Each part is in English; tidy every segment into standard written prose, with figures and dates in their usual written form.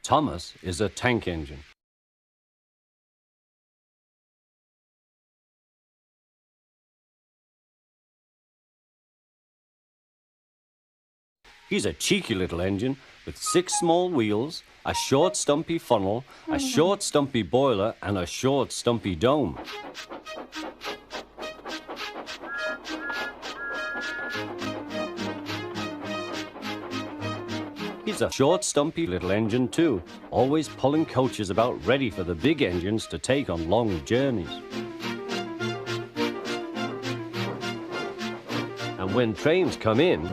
Thomas is a tank engine. He's a cheeky little engine with 6 small wheels, a short stumpy funnel, a short stumpy boiler and a short stumpy dome. He's a short stumpy little engine too, always pulling coaches about ready for the big engines to take on long journeys. And when trains come in,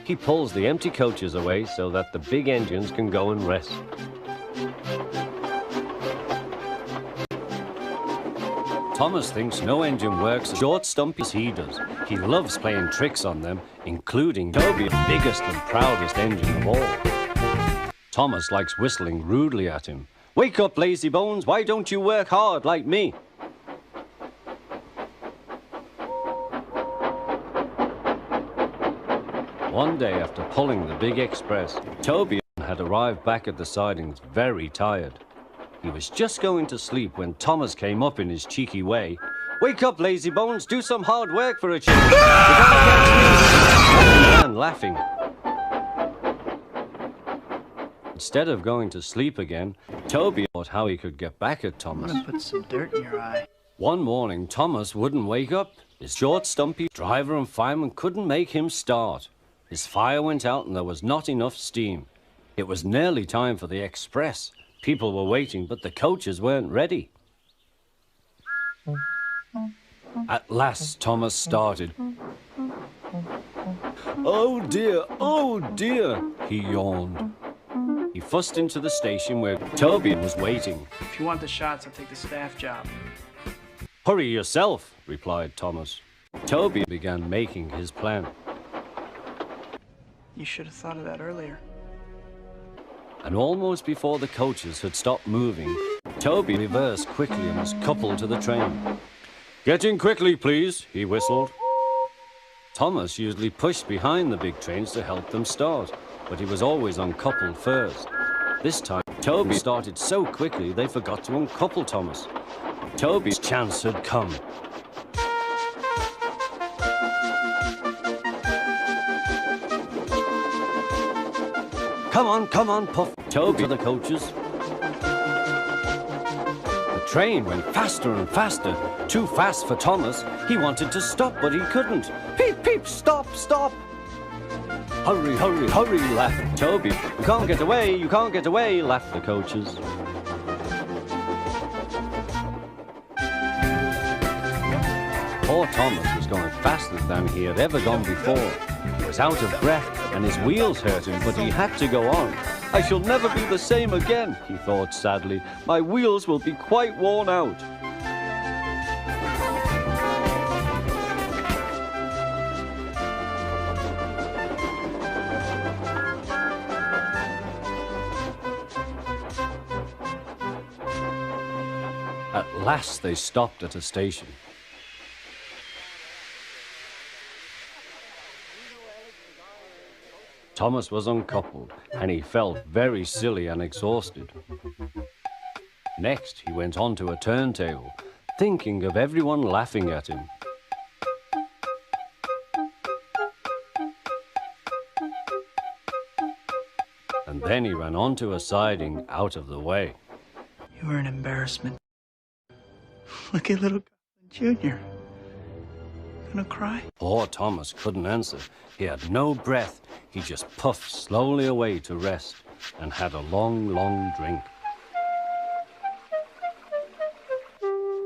he pulls the empty coaches away so that the big engines can go and rest. Thomas thinks no engine works as short stumpy as he does. He loves playing tricks on them, including Toby's biggest and proudest engine of all. Thomas likes whistling rudely at him. "Wake up, lazy bones, why don't you work hard like me?" One day after pulling the big express, Toby had arrived back at the sidings very tired. He was just going to sleep when Thomas came up in his cheeky way. "Wake up, lazy bones, do some hard work for a change." And laughing. Instead of going to sleep again, Toby thought how he could get back at Thomas. I'm gonna put some dirt in your eye. One morning, Thomas wouldn't wake up. His short, stumpy driver and fireman couldn't make him start. His fire went out and there was not enough steam. It was nearly time for the express. People were waiting, but the coaches weren't ready. At last, Thomas started. Oh dear, he yawned. He fussed into the station where Toby was waiting. If you want the shots, I'll take the staff job. "Hurry yourself," replied Thomas. Toby began making his plan. You should have thought of that earlier. And almost before the coaches had stopped moving, Toby reversed quickly and was coupled to the train. "Get in quickly, please," he whistled. Thomas usually pushed behind the big trains to help them start, but he was always uncoupled first. This time, Toby started so quickly they forgot to uncouple Thomas. Toby's chance had come. Come on, Puff. Toby to the coaches. The train went faster and faster, too fast for Thomas. He wanted to stop, but he couldn't. "Peep, peep, stop, stop!" "Hurry, hurry, hurry," laughed Toby. You can't get away," laughed the coaches. Poor Thomas was going faster than he had ever gone before. He was out of breath and his wheels hurt him, but he had to go on. "I shall never be the same again," he thought sadly. "My wheels will be quite worn out." At last they stopped at a station. Thomas was uncoupled, and he felt very silly and exhausted. Next, he went on to a turntable, thinking of everyone laughing at him. And then he ran onto a siding out of the way. You were an embarrassment. Look at little Junior. Gonna cry? Poor Thomas couldn't answer. He had no breath. He just puffed slowly away to rest and had a long, long drink.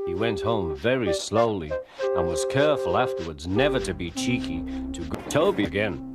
He went home very slowly and was careful afterwards never to be cheeky to Toby again.